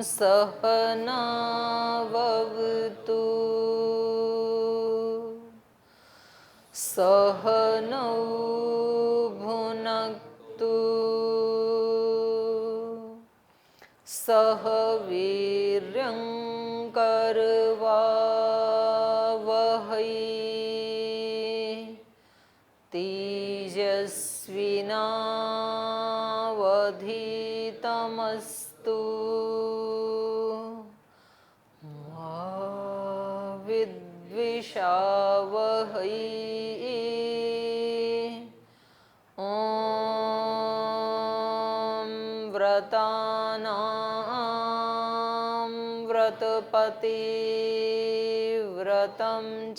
सहनाववतु सहनौ भुनक्तु सह वीर्यं करवावहै तेजस्विनावधीतमस्तु मा विद्विषावहै ॐ व्रतानां व्रतपतिव्रतं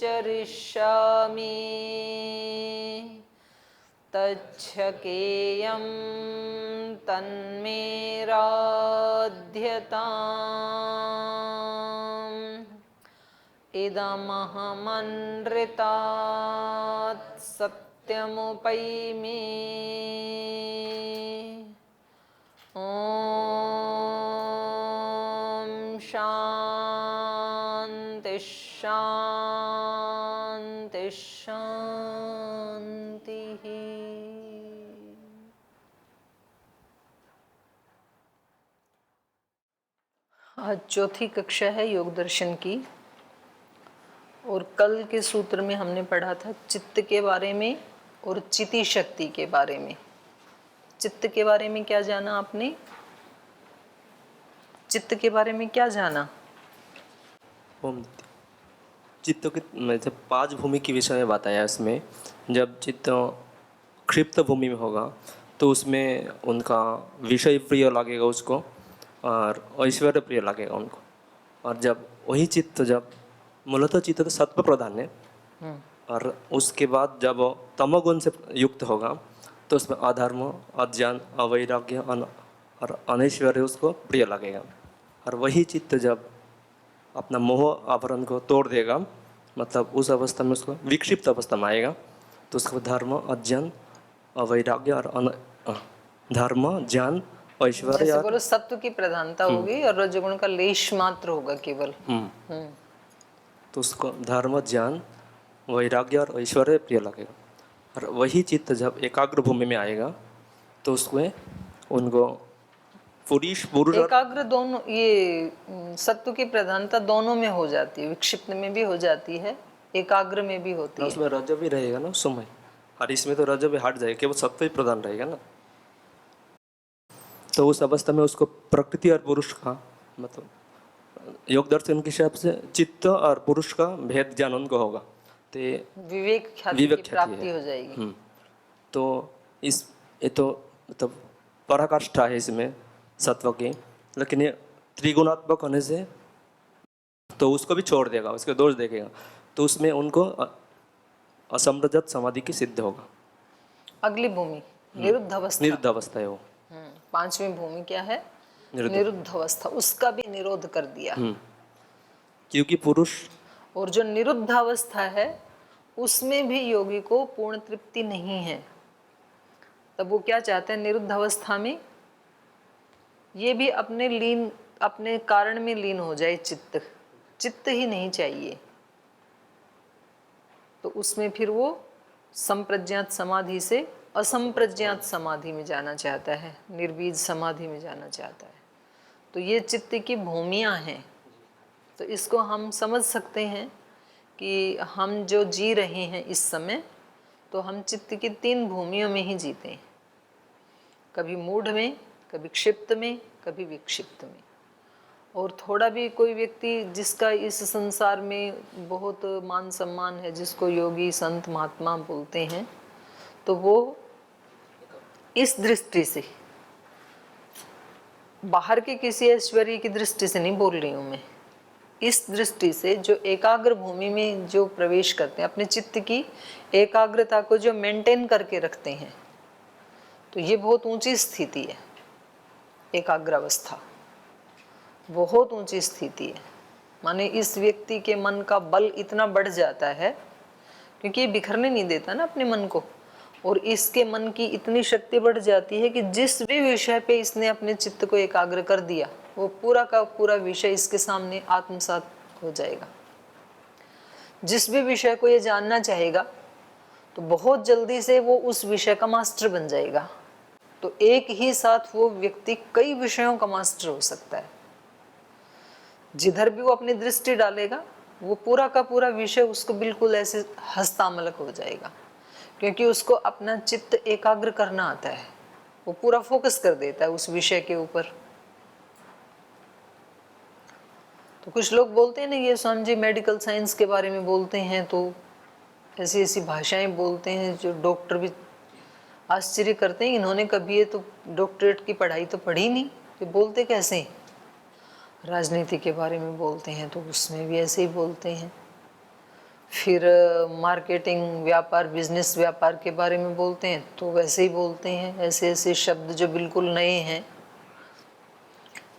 चरिष्यामि तच्छकेयं तन्मे राध्यताम् इदमहमनृतात् सत्यमुपैमि ॐ शान्ति शान्ति शान्तिः। आज चौथी कक्षा है योग दर्शन की और कल के सूत्र में हमने पढ़ा था चित्त के बारे में और चिति शक्ति के बारे में। चित्त के बारे में क्या जाना आपने? चित्त के बारे में क्या जाना? चित्त के मतलब 5 भूमि के विषय में बताया। इसमें जब चित्त क्षिप्त भूमि में होगा तो उसमें उनका विषय प्रिय लगेगा उसको और ऐश्वर्य प्रिय लगेगा उनको। और जब वही चित्त जब मूलतः चित्त तो सत्व प्रधान है और उसके बाद जब तमोगुण से युक्त होगा तो उसमें अधर्म, अज्ञान, अवैराग्य और अनैश्वर्य उसको प्रिय लगेगा। और वही चित्त जब अपना मोह आवरण को तोड़ देगा मतलब उस अवस्था में उसको विक्षिप्त अवस्था में आएगा तो उसको धर्म, अज्ञान, अवैराग्य और धर्म, ज्ञान, ऐश्वर्य जैसे बोलो सत्व की प्रधानता होगी और रजोगुण का लेश मात्र होगा केवल। तो उसको धर्म, ज्ञान, वैराग्य और ऐश्वर्य प्रिय लगेगा। और वही चित्त जब एकाग्र भूमि में आएगा तो उसमें उनको पुरुष एकाग्र दोनों, ये सत्व की प्रधानता दोनों में हो जाती है, विक्षिप्त में भी हो जाती है, एकाग्र में भी होती है। उसमें रज भी रहेगा ना उस समय, और इसमें तो रज भी हट जाएगा, केवल सत्व ही प्रधान रहेगा ना। तो उस अवस्था में उसको प्रकृति और पुरुष का मतलब योग दर्शन के हिसाब से चित्त और पुरुष का भेद ज्ञान उनको होगा तो विवेक ख्याति की प्राप्ति हो जाएगी। तो इस ये तो मतलब पराकाष्ठा है इसमें सत्व की, लेकिन ये त्रिगुणात्मक होने से तो उसको भी छोड़ देगा, उसके दोष देखेगा तो उसमें उनको असंप्रजत समाधि की सिद्ध होगा। अगली भूमि निरुद्ध अवस्था। निरुद्ध अवस्था है वो। 5वीं भूमि क्या है? निरुद्ध अवस्था। उसका भी निरोध कर दिया क्योंकि पुरुष और जो निरुद्ध अवस्था है उसमें भी योगी को पूर्ण तृप्ति नहीं है। तब वो क्या चाहते हैं? निरुद्ध अवस्था में ये भी अपने कारण में लीन हो जाए, चित्त ही नहीं चाहिए। तो उसमें फिर वो संप्रज्ञात समाधि से असंप्रज्ञात समाधि में जाना चाहता है, निर्बीज समाधि में जाना चाहता है। तो ये चित्त की भूमियाँ हैं। तो इसको हम समझ सकते हैं कि हम जो जी रहे हैं इस समय, तो हम चित्त की 3 भूमियों में ही जीते हैं, कभी मूढ़ में, कभी क्षिप्त में, कभी विक्षिप्त में। और थोड़ा भी कोई व्यक्ति जिसका इस संसार में बहुत मान सम्मान है, जिसको योगी संत महात्मा बोलते हैं, तो वो इस दृष्टि से, बाहर के किसी ऐश्वर्य की दृष्टि से नहीं बोल रही हूँ मैं, इस दृष्टि से जो एकाग्र भूमि में जो प्रवेश करते हैं, अपने चित्त की एकाग्रता को जो मेंटेन करके रखते हैं, तो ये बहुत ऊंची स्थिति है। एकाग्रावस्था बहुत ऊंची स्थिति है। माने इस व्यक्ति के मन का बल इतना बढ़ जाता है, क्योंकि ये बिखरने नहीं देता ना अपने मन को, और इसके मन की इतनी शक्ति बढ़ जाती है कि जिस भी विषय पे इसने अपने चित्त को एकाग्र कर दिया, वो पूरा का पूरा विषय इसके सामने आत्मसात हो जाएगा। जिस भी विषय को ये जानना चाहेगा तो बहुत जल्दी से वो उस विषय का मास्टर बन जाएगा। तो एक ही साथ वो व्यक्ति कई विषयों का मास्टर हो सकता है। जिधर भी वो अपनी दृष्टि डालेगा वो पूरा का पूरा विषय उसको बिल्कुल ऐसे हस्तामलक हो जाएगा, क्योंकि उसको अपना चित्त एकाग्र करना आता है। वो पूरा फोकस कर देता है उस विषय के ऊपर। तो कुछ लोग बोलते हैं ना, ये स्वामी जी मेडिकल साइंस के बारे में बोलते हैं तो ऐसी ऐसी भाषाएं बोलते हैं जो डॉक्टर भी आश्चर्य करते हैं, इन्होंने कभी ये तो डॉक्टरेट की पढ़ाई तो पढ़ी नहीं, ये बोलते कैसे हैं। राजनीति के बारे में बोलते हैं तो उसमें भी ऐसे ही बोलते हैं। फिर मार्केटिंग, व्यापार, बिजनेस, व्यापार के बारे में बोलते हैं तो वैसे ही बोलते हैं, ऐसे ऐसे शब्द जो बिल्कुल नए हैं।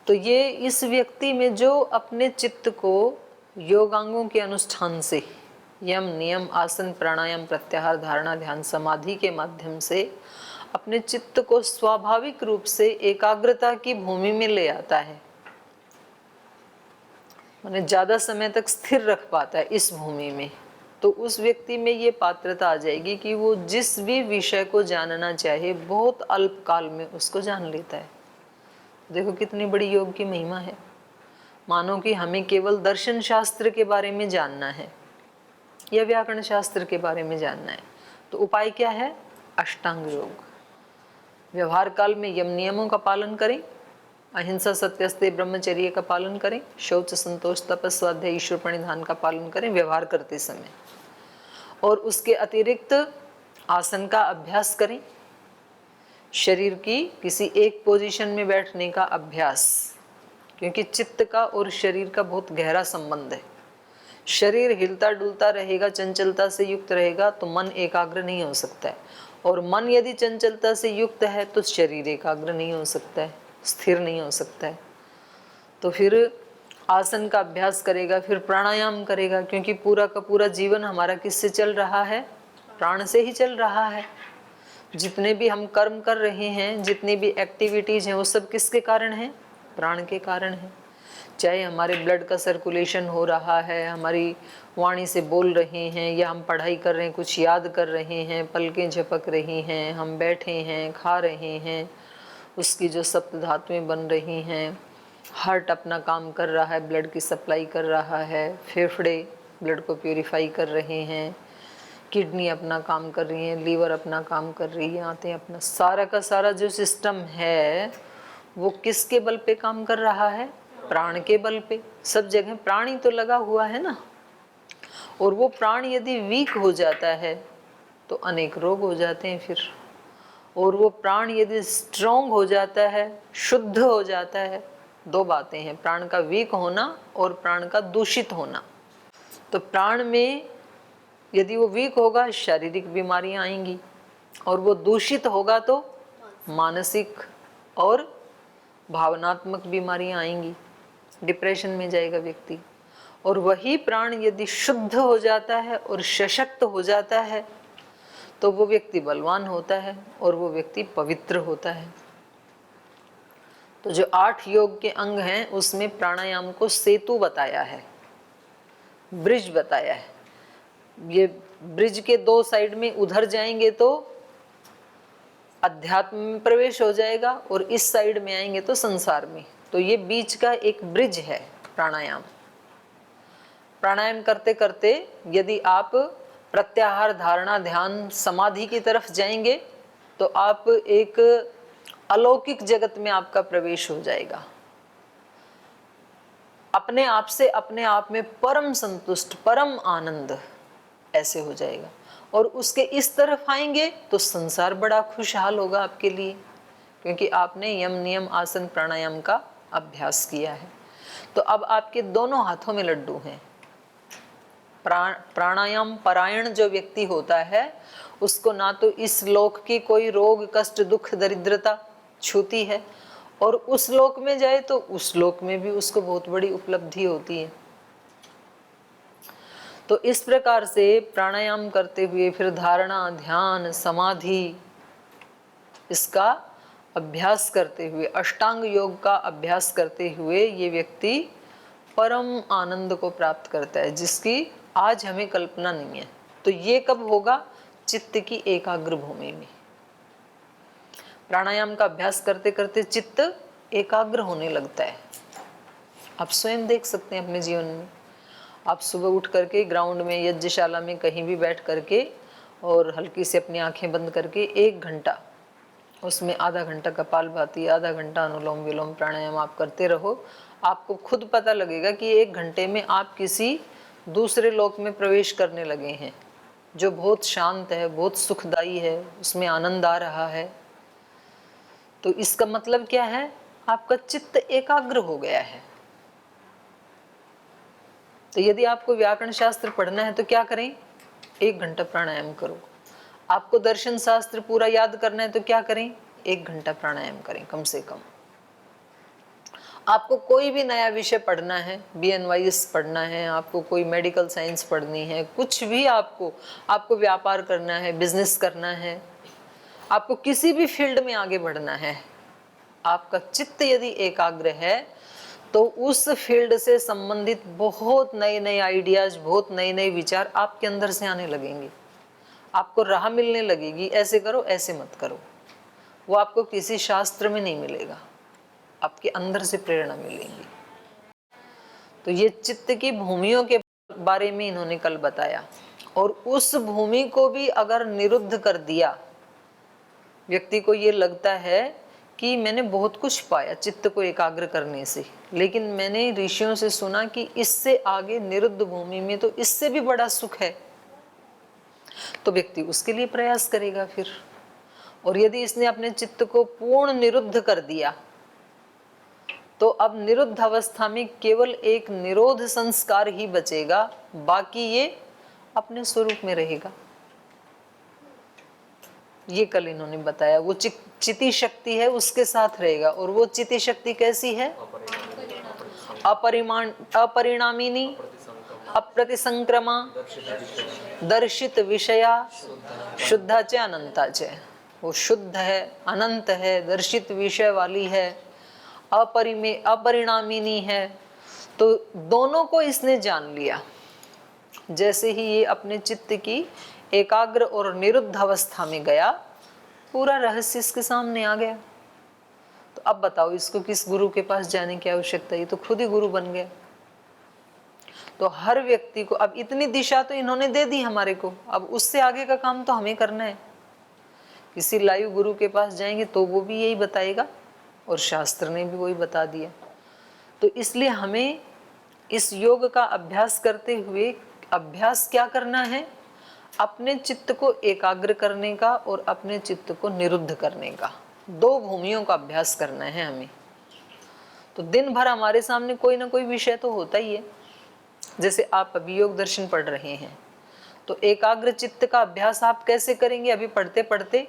तो ये इस व्यक्ति में जो अपने चित्त को योगांगों के अनुष्ठान से, यम, नियम, आसन, प्राणायाम, प्रत्याहार, धारणा, ध्यान, समाधि के माध्यम से अपने चित्त को स्वाभाविक रूप से एकाग्रता की भूमि में ले आता है, माने ज्यादा समय तक स्थिर रख पाता है इस भूमि में, तो उस व्यक्ति में ये पात्रता आ जाएगी कि वो जिस भी विषय को जानना चाहे बहुत अल्प काल में उसको जान लेता है। देखो कितनी बड़ी योग की महिमा है। मानो कि हमें केवल दर्शन शास्त्र के बारे में जानना है या व्याकरण शास्त्र के बारे में जानना है, तो उपाय क्या है? अष्टांग योग। व्यवहार काल में यम नियमों का पालन करें, अहिंसा, सत्यस्ते, ब्रह्मचर्य का पालन करें, शौच, संतोष, तपस, स्वाध्याय, ईश्वर प्रणिधान का पालन करें व्यवहार करते समय, और उसके अतिरिक्त आसन का अभ्यास करें, शरीर की किसी एक पोजीशन में बैठने का अभ्यास, क्योंकि चित्त का और शरीर का बहुत गहरा संबंध है। शरीर हिलता डुलता रहेगा, चंचलता से युक्त रहेगा तो मन एकाग्र नहीं हो सकता है, और मन यदि चंचलता से युक्त है तो शरीर एकाग्र नहीं हो सकता है, स्थिर नहीं हो सकता है। तो फिर आसन का अभ्यास करेगा, फिर प्राणायाम करेगा, क्योंकि पूरा का पूरा जीवन हमारा किससे चल रहा है? प्राण से ही चल रहा है। जितने भी हम कर्म कर रहे हैं, जितनी भी एक्टिविटीज हैं, वो सब किसके कारण हैं? प्राण के कारण है। चाहे हमारे ब्लड का सर्कुलेशन हो रहा है, हमारी वाणी से बोल रहे हैं, या हम पढ़ाई कर रहे हैं, कुछ याद कर रहे हैं, पलकें झपक रही हैं, हम बैठे हैं, खा रहे हैं, उसकी जो सप्त धातुएं बन रही हैं, हार्ट अपना काम कर रहा है, ब्लड की सप्लाई कर रहा है, फेफड़े ब्लड को प्यूरिफाई कर रहे हैं, किडनी अपना काम कर रही है, लीवर अपना काम कर रही है, आते हैं अपना, सारा का सारा जो सिस्टम है वो किसके बल पे काम कर रहा है? प्राण के बल पे। सब जगह प्राण ही तो लगा हुआ है ना। और वो प्राण यदि वीक हो जाता है तो अनेक रोग हो जाते हैं फिर, और वो प्राण यदि स्ट्रॉन्ग हो जाता है, शुद्ध हो जाता है, दो बातें हैं, प्राण का वीक होना और प्राण का दूषित होना। तो प्राण में यदि वो वीक होगा शारीरिक बीमारियां आएंगी, और वो दूषित होगा तो मानसिक और भावनात्मक बीमारियां आएंगी, डिप्रेशन में जाएगा व्यक्ति। और वही प्राण यदि शुद्ध हो जाता है और सशक्त हो जाता है तो वो व्यक्ति बलवान होता है और वो व्यक्ति पवित्र होता है। तो जो 8 योग के अंग हैं उसमें प्राणायाम को सेतु बताया है, ब्रिज बताया है। ये ब्रिज के 2 साइड में उधर जाएंगे तो अध्यात्म में प्रवेश हो जाएगा, और इस साइड में आएंगे तो संसार में। तो ये बीच का एक ब्रिज है प्राणायाम। प्राणायाम करते करते यदि आप प्रत्याहार, धारणा, ध्यान, समाधि की तरफ जाएंगे तो आप एक अलौकिक जगत में आपका प्रवेश हो जाएगा। अपने आप से अपने आप में परम संतुष्ट, परम आनंद ऐसे हो जाएगा। और उसके इस तरफ आएंगे तो संसार बड़ा खुशहाल होगा आपके लिए, क्योंकि आपने यम, नियम, आसन, प्राणायाम का अभ्यास किया है। तो अब आपके दोनों हाथों में लड्डू हैं। प्राणायाम परायण जो व्यक्ति होता है उसको ना तो इस लोक की कोई रोग, कष्ट, दुख, दरिद्रता छूती है, और उस लोक में जाए तो उस लोक में भी उसको बहुत बड़ी उपलब्धि होती है। तो इस प्रकार से प्राणायाम करते हुए फिर धारणा, ध्यान, समाधि, इसका अभ्यास करते हुए, अष्टांग योग का अभ्यास करते हुए ये व्यक्ति परम आनंद को प्राप्त करता है, जिसकी आज हमें कल्पना नहीं है। तो ये कब होगा? चित्त की एकाग्र भूमि में। प्राणायाम का अभ्यास करते करते चित्त एकाग्र होने लगता है। आप स्वयं देख सकते हैं अपने जीवन में। आप सुबह उठ करके ग्राउंड में, यज्ञशाला में, कहीं भी बैठ करके और हल्की से अपनी आंखें बंद करके 1 घंटा, उसमें आधा घंटा कपालभाति, आधा घंटा अनुलोम विलोम प्राणायाम आप करते रहो। आपको खुद पता लगेगा कि 1 घंटे में आप किसी दूसरे लोक में प्रवेश करने लगे हैं, जो बहुत शांत है, बहुत सुखदायी है, उसमें आनंद आ रहा है। तो इसका मतलब क्या है? आपका चित्त एकाग्र हो गया है। तो यदि आपको व्याकरण शास्त्र पढ़ना है तो क्या करें? 1 घंटा प्राणायाम करो। आपको दर्शन शास्त्र पूरा याद करना है तो क्या करें? 1 घंटा प्राणायाम करें कम से कम। आपको कोई भी नया विषय पढ़ना है, BNYS पढ़ना है, आपको कोई मेडिकल साइंस पढ़नी है, कुछ भी आपको व्यापार करना है, बिजनेस करना है, आपको किसी भी फील्ड में आगे बढ़ना है, आपका चित्त यदि एकाग्र है तो उस फील्ड से संबंधित बहुत नए नए आइडियाज, बहुत नए नए विचार आपके अंदर से आने लगेंगे। आपको राह मिलने लगेगी, ऐसे करो, ऐसे मत करो। वो आपको किसी शास्त्र में नहीं मिलेगा, आपके अंदर से प्रेरणा मिलेगी। तो ये चित्त की भूमियों के बारे में इन्होंने कल बताया। और उस भूमि को भी अगर निरुद्ध कर दिया, व्यक्ति को ये लगता है कि मैंने बहुत कुछ पाया चित्त को एकाग्र करने से, लेकिन मैंने ऋषियों से सुना कि इससे आगे निरुद्ध भूमि में तो इससे भी बड़ा सुख है, तो व्यक्ति उसके लिए प्रयास करेगा फिर। और यदि इसने अपने चित्त को पूर्ण निरुद्ध कर दिया तो अब निरुद्ध अवस्था में केवल एक निरोध संस्कार ही बचेगा, बाकी ये अपने स्वरूप में रहेगा। ये कल इन्होंने बताया। वो चिति शक्ति है, उसके साथ रहेगा। और वो चिति शक्ति कैसी है? अपरिणामिनी, अप्रतिसंक्रमा, दर्शित विषया, शुद्धा च अनंता च। वो शुद्ध है, अनंत है, दर्शित विषय वाली है, अपरिणामिनी है। तो दोनों को इसने जान लिया। जैसे ही ये अपने चित्त की एकाग्र और निरुद्ध अवस्था में गया, पूरा रहस्य इसके सामने आ गया। तो अब बताओ, इसको किस गुरु के पास जाने की आवश्यकता है? ये तो खुद ही गुरु बन गया। तो हर व्यक्ति को अब इतनी दिशा तो इन्होंने दे दी हमारे को, अब उससे आगे का काम तो हमें करना है। किसी लाइव गुरु के पास जाएंगे तो वो भी यही बताएगा, और शास्त्र ने भी वही बता दिया। तो इसलिए हमें इस योग का अभ्यास करते हुए अभ्यास क्या करना है? अपने चित्त को एकाग्र करने का और अपने चित्त को निरुद्ध करने का, 2 भूमियों का अभ्यास करना है हमें। तो दिन भर हमारे सामने कोई ना कोई विषय तो होता ही है। जैसे आप अभी योग दर्शन पढ़ रहे हैं, तो एकाग्र चित्त का अभ्यास आप कैसे करेंगे? अभी पढ़ते पढ़ते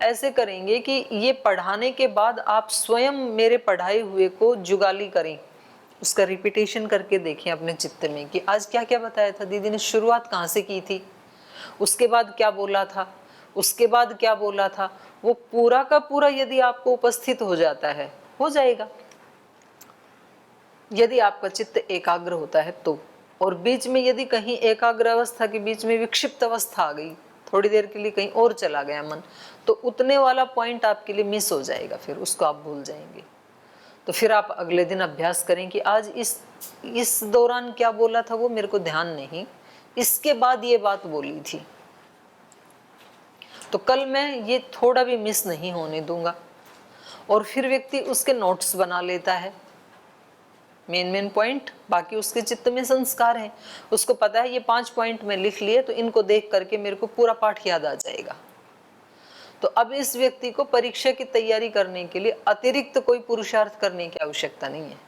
ऐसे करेंगे कि ये पढ़ाने के बाद आप स्वयं मेरे पढ़ाए हुए को जुगाली करें, उसका रिपीटेशन करके देखें अपने चित्त में कि आज क्या क्या बताया था, दीदी ने शुरुआत कहाँ से की थी, उसके बाद क्या बोला था, उसके बाद क्या बोला था। वो पूरा का पूरा यदि आपको उपस्थित हो जाता है, हो जाएगा यदि आपका चित्त एकाग्र होता है तो। और बीच में यदि कहीं एकाग्र अवस्था के बीच में विक्षिप्त अवस्था आ गई, थोड़ी देर के लिए कहीं और चला गया मन, तो उतने वाला पॉइंट आपके लिए मिस हो जाएगा, फिर उसको आप भूल जाएंगे। तो फिर आप अगले दिन अभ्यास करें कि आज इस दौरान क्या बोला था वो मेरे को ध्यान नहीं, इसके बाद ये बात बोली थी, तो कल मैं ये थोड़ा भी मिस नहीं होने दूंगा। और फिर व्यक्ति उसके नोट्स बना लेता है, मेन पॉइंट, बाकी उसके चित्त में संस्कार है, उसको पता है ये 5 पॉइंट मैं लिख लिए तो इनको देख करके मेरे को पूरा पाठ याद आ जाएगा। तो अब इस व्यक्ति को परीक्षा की तैयारी करने के लिए अतिरिक्त कोई पुरुषार्थ करने की आवश्यकता नहीं है।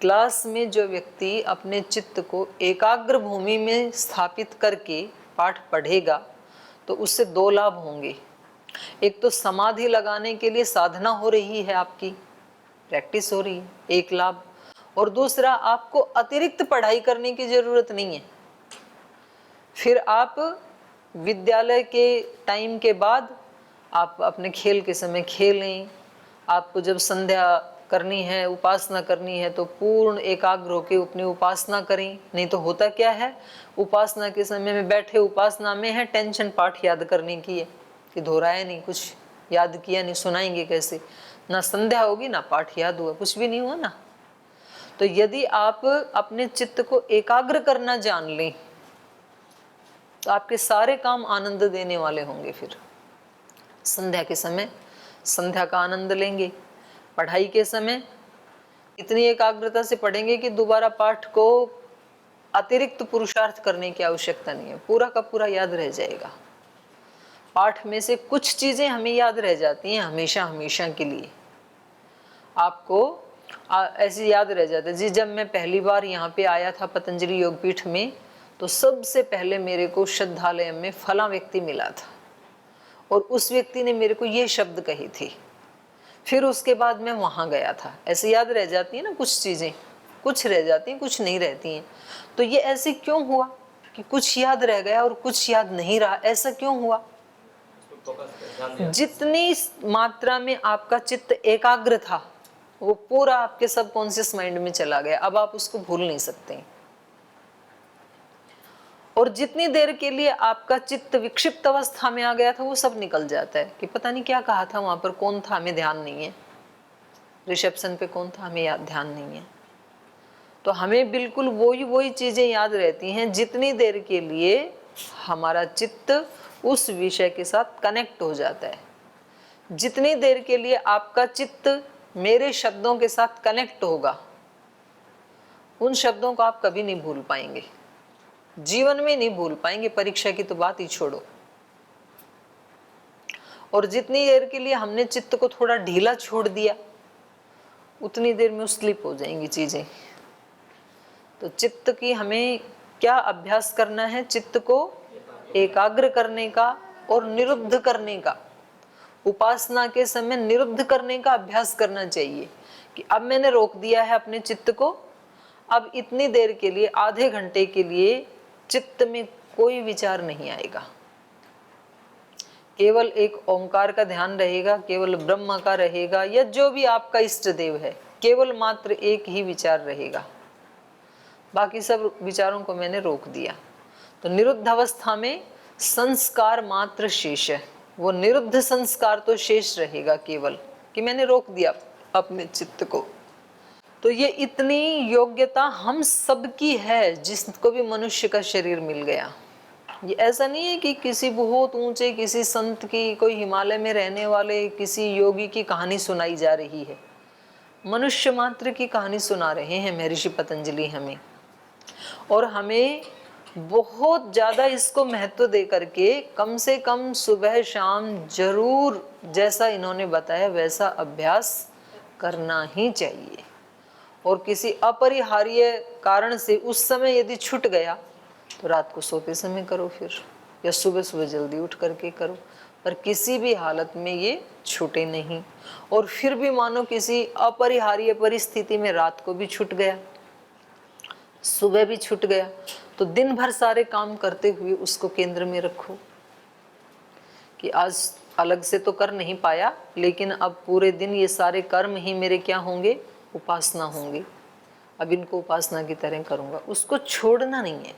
क्लास में जो व्यक्ति अपने चित्त को एकाग्र भूमि में स्थापित करके पाठ पढ़ेगा तो उससे 2 लाभ होंगे। एक तो समाधि लगाने के लिए साधना हो रही है, आपकी प्रैक्टिस हो रही है, एक लाभ। और दूसरा, आपको अतिरिक्त पढ़ाई करने की जरूरत नहीं है। फिर आप विद्यालय के टाइम के बाद आप अपने खेल के समय खेलें। आपको जब संध्या करनी है, उपासना करनी है, तो पूर्ण एकाग्र होकर अपनी उपासना करें। नहीं तो होता क्या है, उपासना के समय में बैठे, उपासना में है, टेंशन पाठ याद करने की है कि दोहराया नहीं, कुछ याद किया नहीं, सुनाएंगे कैसे, ना संध्या होगी ना पाठ याद हुआ, कुछ भी नहीं हुआ ना। तो यदि आप अपने चित्त को एकाग्र करना जान लें तो आपके सारे काम आनंद देने वाले होंगे। फिर संध्या के समय संध्या का आनंद लेंगे, पढ़ाई के समय इतनी एकाग्रता से पढ़ेंगे कि दोबारा पाठ को अतिरिक्त पुरुषार्थ करने की आवश्यकता नहीं है, पूरा का पूरा याद रह जाएगा। पाठ में से कुछ चीजें हमें याद रह जाती हैं हमेशा हमेशा के लिए। आपको ऐसी याद रह जाती है। जी, जब मैं पहली बार यहाँ पे आया था पतंजलि योगपीठ में, तो सबसे पहले मेरे को श्रद्धालय में फला व्यक्ति मिला था और उस व्यक्ति ने मेरे को ये शब्द कही थी। फिर उसके बाद मैं वहाँ गया था। ऐसे याद रह जाती है ना कुछ चीज़ें, कुछ रह जाती हैं, कुछ नहीं रहती हैं। तो ये ऐसे क्यों हुआ कि कुछ याद रह गया और कुछ याद नहीं रहा? ऐसा क्यों हुआ? जितनी मात्रा में आपका चित्त एकाग्र था वो पूरा आपके सबकॉन्शियस माइंड में चला गया, अब आप उसको भूल नहीं सकते। और जितनी देर के लिए आपका चित्त विक्षिप्त अवस्था में आ गया था वो सब निकल जाता है कि पता नहीं क्या कहा था वहां पर, कौन था हमें ध्यान नहीं है, रिसेप्शन पे कौन था हमें याद ध्यान नहीं है। तो हमें बिल्कुल वही चीजें याद रहती हैं जितनी देर के लिए हमारा चित्त उस विषय के साथ कनेक्ट हो जाता है। जितनी देर के लिए आपका चित्त मेरे शब्दों के साथ कनेक्ट होगा, उन शब्दों को आप कभी नहीं भूल पाएंगे, जीवन में नहीं भूल पाएंगे, परीक्षा की तो बात ही छोड़ो। और जितनी देर के लिए हमने चित्त को थोड़ा ढीला छोड़ दिया, उतनी देर में स्लिप हो जाएंगी चीजें। तो चित्त की हमें क्या अभ्यास करना है? चित्त को एकाग्र करने का और निरुद्ध करने का, उपासना के समय निरुद्ध करने का अभ्यास करना चाहिए कि अब मैंने रोक दिया है अपने चित्त को, अब इतनी देर के लिए, आधे घंटे के लिए चित्त में कोई विचार नहीं आएगा, केवल एक ओंकार का ध्यान रहेगा, केवल ब्रह्म का रहेगा, या जो भी आपका इष्ट देव है, केवल मात्र एक ही विचार रहेगा, बाकी सब विचारों को मैंने रोक दिया। तो निरुद्ध अवस्था में संस्कार मात्र शेष है, वो निरुद्ध संस्कार तो शेष रहेगा केवल कि मैंने रोक दिया अपने चित्त को। तो ये इतनी योग्यता हम सबकी है जिसको भी मनुष्य का शरीर मिल गया। ये ऐसा नहीं है कि किसी बहुत ऊंचे किसी संत की, कोई हिमालय में रहने वाले किसी योगी की कहानी सुनाई जा रही है। मनुष्य मात्र की कहानी सुना रहे हैं महर्षि पतंजलि हमें, और हमें बहुत ज़्यादा इसको महत्व दे करके कम से कम सुबह शाम जरूर जैसा इन्होंने बताया वैसा अभ्यास करना ही चाहिए। और किसी अपरिहार्य कारण से उस समय यदि छूट गया तो रात को सोते समय करो फिर, या सुबह सुबह जल्दी उठ करके करो, पर किसी भी हालत में ये छूटे नहीं। और फिर भी मानो किसी अपरिहार्य परिस्थिति में रात को भी छूट गया, सुबह भी छूट गया, तो दिन भर सारे काम करते हुए उसको केंद्र में रखो कि आज अलग से तो कर नहीं पाया, लेकिन अब पूरे दिन ये सारे कर्म ही मेरे क्या होंगे? उपासना होंगे। अब इनको उपासना की तरह करूँगा, उसको छोड़ना नहीं है।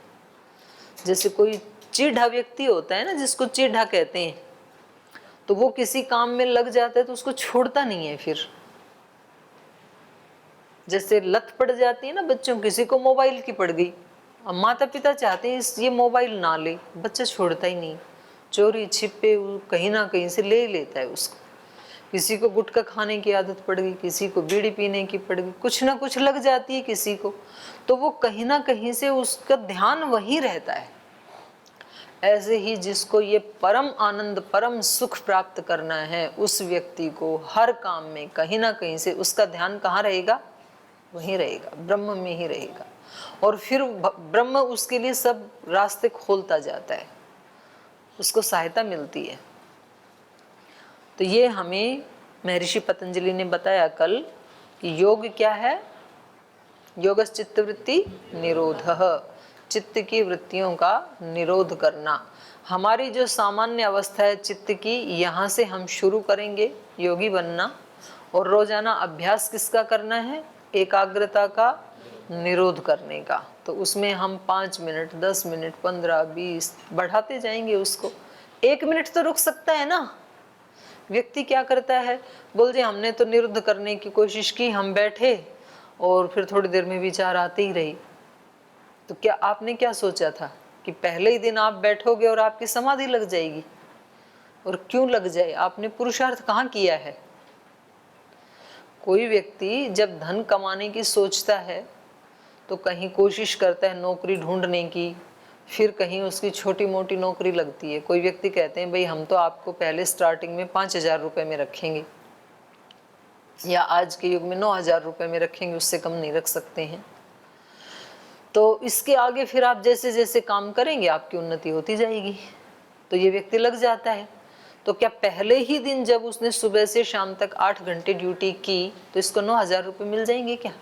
जैसे कोई चिढ़ा व्यक्ति होता है ना, जिसको चिढ़ा कहते हैं, तो वो किसी काम में लग जाता है तो उसको छोड़ता नहीं है फिर। जैसे लत पड़ जाती है ना बच्चों, किसी को मोबाइल की पड़ गई, अब माता पिता चाहते हैं ये मोबाइल ना ले, बच्चा छोड़ता ही नहीं, चोरी छिपे कहीं ना कहीं से ले लेता है उसको। किसी को गुटखा खाने की आदत पड़ गई, किसी को बीड़ी पीने की पड़ गई, कुछ ना कुछ लग जाती है किसी को, तो वो कहीं ना कहीं से उसका ध्यान वहीं रहता है। ऐसे ही जिसको ये परम आनंद परम सुख प्राप्त करना है, उस व्यक्ति को हर काम में कहीं ना कहीं से उसका ध्यान कहाँ रहेगा? वहीं रहेगा, ब्रह्म में ही रहेगा। और फिर ब्रह्म उसके लिए सब रास्ते खोलता जाता है, उसको सहायता मिलती है। तो ये हमें महर्षि पतंजलि ने बताया कल कि योग क्या है? योगश्चित्तवृत्ति निरोधः, चित्त की वृत्तियों का निरोध करना। हमारी जो सामान्य अवस्था है चित्त की, यहाँ से हम शुरू करेंगे योगी बनना। और रोजाना अभ्यास किसका करना है? एकाग्रता का निरोध करने का। तो उसमें हम 5 मिनट, 10 मिनट, 15, 20 बढ़ाते जाएंगे उसको। 1 मिनट तो रुक सकता है ना। व्यक्ति क्या करता है, बोल जी हमने तो निरुद्ध करने की कोशिश की, हम बैठे और फिर थोड़ी देर में विचार आते ही रही। तो क्या आपने क्या सोचा था कि पहले ही दिन आप बैठोगे और आपकी समाधि लग जाएगी? और क्यों लग जाए? आपने पुरुषार्थ कहाँ किया है? कोई व्यक्ति जब धन कमाने की सोचता है तो कहीं कोशिश करता है नौकरी ढूंढने की, फिर कहीं उसकी छोटी मोटी नौकरी लगती है। कोई व्यक्ति कहते हैं भाई हम तो आपको पहले स्टार्टिंग में 5,000 रुपये में रखेंगे, या आज के युग में 9,000 रुपये में रखेंगे, उससे कम नहीं रख सकते हैं। तो इसके आगे फिर आप जैसे जैसे काम करेंगे आपकी उन्नति होती जाएगी। तो ये व्यक्ति लग जाता है। तो क्या पहले ही दिन जब उसने सुबह से शाम तक 8 घंटे ड्यूटी की तो इसको 9,000 रुपये मिल जाएंगे क्या?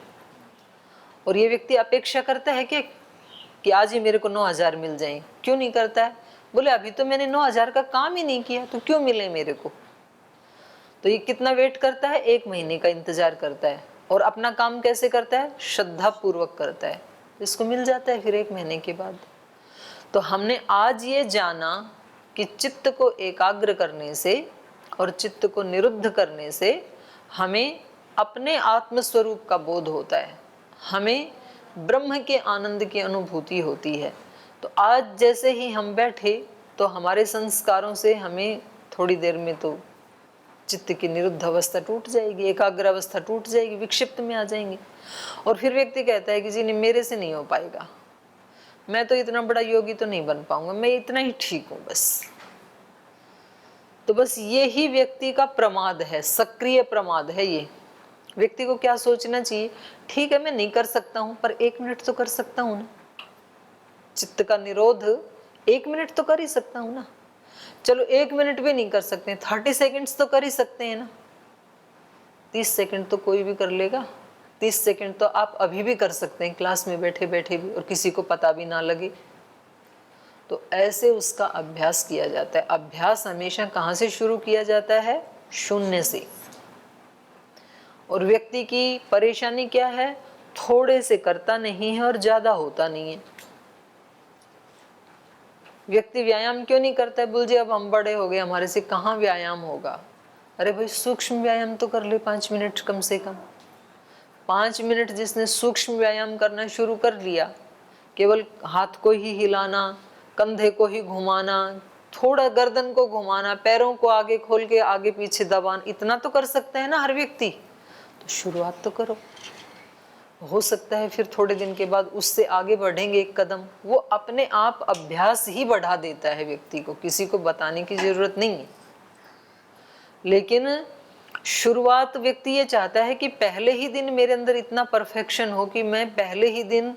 और ये व्यक्ति अपेक्षा करता है कि आज ही मेरे को 9,000 मिल जाएं? क्यों नहीं करता है? बोले अभी तो मैंने 9,000 का काम ही नहीं किया, तो क्यों मिले मेरे को? तो ये कितना वेट करता है? 1 महीने का इंतजार करता है। और अपना काम कैसे करता है? श्रद्धा पूर्वक करता है। इसको मिल जाता है फिर 1 महीने के बाद। तो हमने आज ये जाना कि चित्त को एकाग्र करने से और चित्त को निरुद्ध करने से हमें अपने आत्म स्वरूप का बोध होता है, हमें ब्रह्म के आनंद की अनुभूति होती है। तो आज जैसे ही हम बैठे तो हमारे संस्कारों से हमें थोड़ी देर में तो चित्त की निरुद्ध अवस्था टूट जाएगी, एकाग्र अवस्था टूट जाएगी, विक्षिप्त में आ जाएंगे। और फिर व्यक्ति कहता है कि जी नहीं, मेरे से नहीं हो पाएगा, मैं तो इतना बड़ा योगी तो नहीं बन पाऊंगा, मैं इतना ही ठीक हूं बस। तो बस ये ही व्यक्ति का प्रमाद है, सक्रिय प्रमाद है। ये व्यक्ति को क्या सोचना चाहिए? ठीक है मैं नहीं कर सकता हूं, पर 1 मिनट तो कर सकता हूं ना। चित्त का निरोध 1 मिनट तो कर ही सकता हूं ना। चलो 1 मिनट भी नहीं कर सकते, 30 सेकंड्स तो कर ही सकते हैं ना। 30 सेकंड तो कोई भी कर लेगा। 30 सेकंड तो आप अभी भी कर सकते हैं, क्लास में बैठे बैठे भी, और किसी को पता भी ना लगे। तो ऐसे उसका अभ्यास किया जाता है। अभ्यास हमेशा कहाँ से शुरू किया जाता है? शून्य से। और व्यक्ति की परेशानी क्या है? थोड़े से करता नहीं है और ज्यादा होता नहीं है। व्यक्ति व्यायाम क्यों नहीं करता है? बोल जी अब हम बड़े हो गए, हमारे से कहाँ व्यायाम होगा। अरे भाई सूक्ष्म व्यायाम तो कर ले 5 मिनट कम से कम। 5 मिनट जिसने सूक्ष्म व्यायाम करना शुरू कर लिया, केवल हाथ को ही हिलाना, कंधे को ही घुमाना, थोड़ा गर्दन को घुमाना, पैरों को आगे खोल के आगे पीछे दबाना, इतना तो कर सकता है ना हर व्यक्ति। तो शुरुआत तो करो। हो सकता है फिर थोड़े दिन के बाद उससे आगे बढ़ेंगे 1 कदम। वो अपने आप अभ्यास ही बढ़ा देता है व्यक्ति को, किसी को बताने की जरूरत नहीं है। लेकिन शुरुआत व्यक्ति ये चाहता है कि पहले ही दिन मेरे अंदर इतना परफेक्शन हो कि मैं पहले ही दिन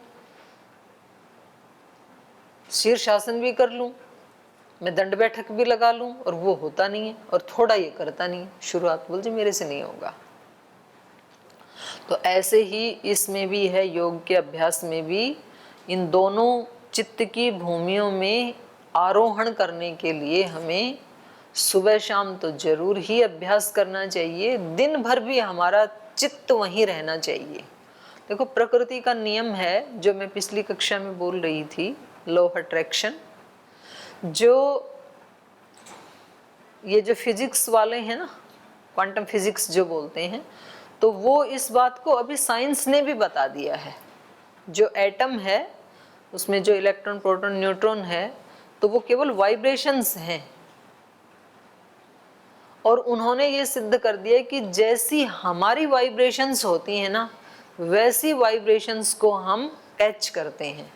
शीर्षासन भी कर लूं, मैं दंड बैठक भी लगा लूं, और वो होता नहीं है। और थोड़ा ये करता नहीं है। शुरुआत बोल जी मेरे से नहीं होगा। तो ऐसे ही इसमें भी है, योग के अभ्यास में भी इन दोनों चित्त की भूमियों में आरोहण करने के लिए हमें सुबह शाम तो जरूर ही अभ्यास करना चाहिए। दिन भर भी हमारा चित्त वहीं रहना चाहिए। देखो प्रकृति का नियम है, जो मैं पिछली कक्षा में बोल रही थी, लॉ ऑफ अट्रैक्शन। ये जो फिजिक्स वाले हैं ना, क्वांटम फिजिक्स जो बोलते हैं, तो वो इस बात को अभी साइंस ने भी बता दिया है। जो एटम है उसमें जो इलेक्ट्रॉन प्रोटॉन न्यूट्रॉन है, तो वो केवल वाइब्रेशंस हैं। और उन्होंने ये सिद्ध कर दिया कि जैसी हमारी वाइब्रेशंस होती हैं ना, वैसी वाइब्रेशंस को हम कैच करते हैं।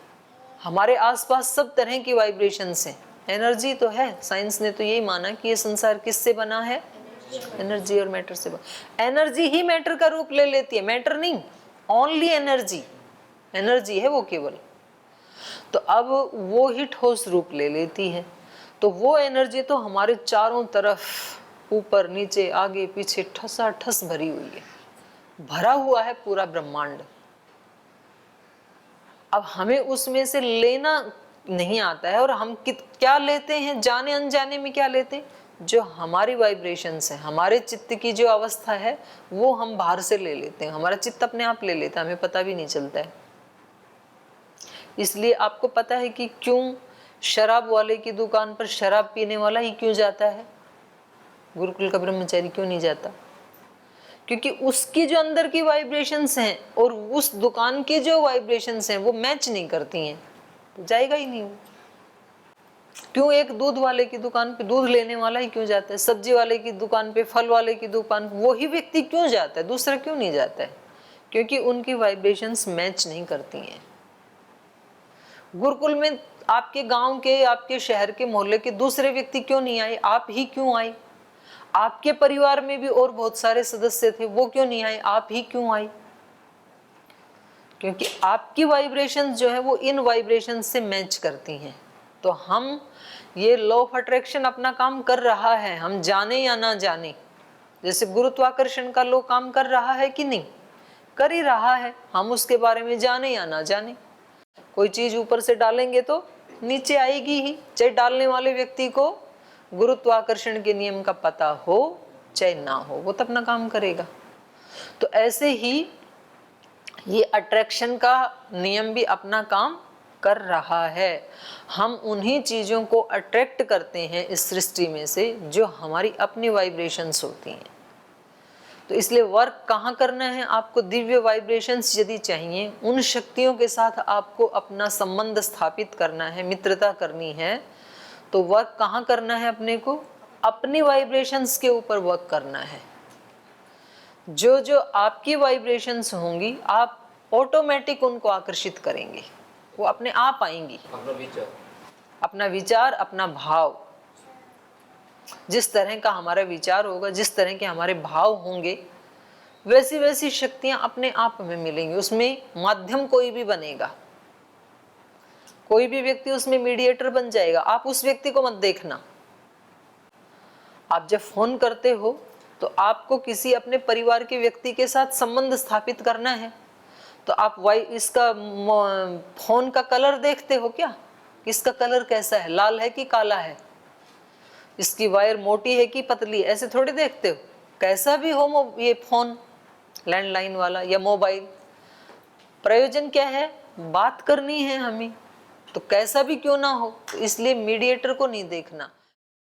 हमारे आसपास सब तरह की वाइब्रेशंस हैं। एनर्जी तो है, साइंस ने तो यही माना कि ये संसार किससे बना है? एनर्जी और मैटर से बना। एनर्जी ही मैटर का रूप ले लेती है, मैटर नहीं, ओनली एनर्जी। एनर्जी है वो केवल। तो अब वो ही ठोस रूप ले लेती है। तो वो एनर्जी तो हमारे चारों तरफ ऊपर नीचे आगे पीछे ठसाठस भरी हुई है, भरा हुआ है पूरा ब्रह्मांड। अब हमें उसमें से लेना नहीं आता है, और हम क्या लेते हैं, जाने अनजाने में क्या लेते हैं, जो हमारी वाइब्रेशंस है, हमारे चित्त की जो अवस्था है वो हम बाहर से ले लेते हैं। हमारा चित्त अपने आप ले लेता है, हमें पता भी नहीं चलता है। इसलिए आपको पता है कि क्यों शराब वाले की दुकान पर शराब पीने वाला ही क्यों जाता है, गुरुकुल का ब्रह्मचारी क्यों नहीं जाता? क्योंकि उसकी जो अंदर की वाइब्रेशंस हैं और उस दुकान की जो वाइब्रेशंस हैं वो मैच नहीं करती हैं, तो जाएगा ही नहीं वो। क्यों एक दूध वाले की दुकान पे दूध लेने वाला ही क्यों जाता है, सब्जी वाले की दुकान पे, फल वाले की दुकान, वो ही व्यक्ति क्यों जाता है, दूसरा क्यों नहीं जाता है? क्योंकि उनकी वाइब्रेशंस मैच नहीं करती हैं। गुरुकुल में आपके गांव के, आपके शहर के, मोहल्ले के दूसरे व्यक्ति क्यों नहीं आए, आप ही क्यों आए? आपके परिवार में भी और बहुत सारे सदस्य थे, वो क्यों नहीं आए, आप ही क्यों आए? क्योंकि आपकी वाइब्रेशंस जो है वो इन वाइब्रेशंस से मैच करती हैं। तो हम ये लॉ ऑफ अट्रैक्शन अपना काम कर रहा है, हम जाने या ना जाने। जैसे गुरुत्वाकर्षण का लॉ काम कर रहा है कि नहीं, कर ही रहा है, हम उसके बारे में जाने या ना जाने। कोई चीज ऊपर से डालेंगे तो नीचे आएगी ही, चाहे डालने वाले व्यक्ति को गुरुत्वाकर्षण के नियम का पता हो चाहे ना हो, वो तो अपना काम करेगा। तो ऐसे ही ये अट्रैक्शन का नियम भी अपना काम कर रहा है। हम उन्हीं चीजों को अट्रैक्ट करते हैं इस सृष्टि में से जो हमारी अपनी वाइब्रेशंस होती हैं। तो इसलिए वर्क कहाँ करना है आपको, दिव्य वाइब्रेशंस यदि चाहिए, उन शक्तियों के साथ आपको अपना संबंध स्थापित करना है, मित्रता करनी है, तो वर्क कहाँ करना है अपने को, अपनी वाइब्रेशंस के ऊपर वर्क करना है। जो जो आपकी वाइब्रेशंस होंगी आप ऑटोमेटिक उनको आकर्षित करेंगे, वो अपने आप आएंगी। अपना विचार, अपना भाव, जिस तरह का हमारा विचार होगा, जिस तरह के हमारे भाव होंगे, वैसी वैसी शक्तियां अपने आप हमें मिलेंगी। उसमें माध्यम कोई भी बनेगा, कोई भी व्यक्ति उसमें मीडिएटर बन जाएगा। आप उस व्यक्ति को मत देखना। आप जब फोन करते हो तो आपको किसी अपने परिवार के व्यक्ति के साथ संबंध स्थापित करना है, तो आप इसका फोन का कलर देखते हो क्या, इसका कलर कैसा है, लाल है कि काला है, इसकी वायर मोटी है कि पतली है, ऐसे थोड़ी देखते हो। कैसा भी हो ये फोन, लैंडलाइन वाला या मोबाइल, प्रयोजन क्या है, बात करनी है हमें, तो कैसा भी क्यों ना हो। तो इसलिए मीडिएटर को नहीं देखना।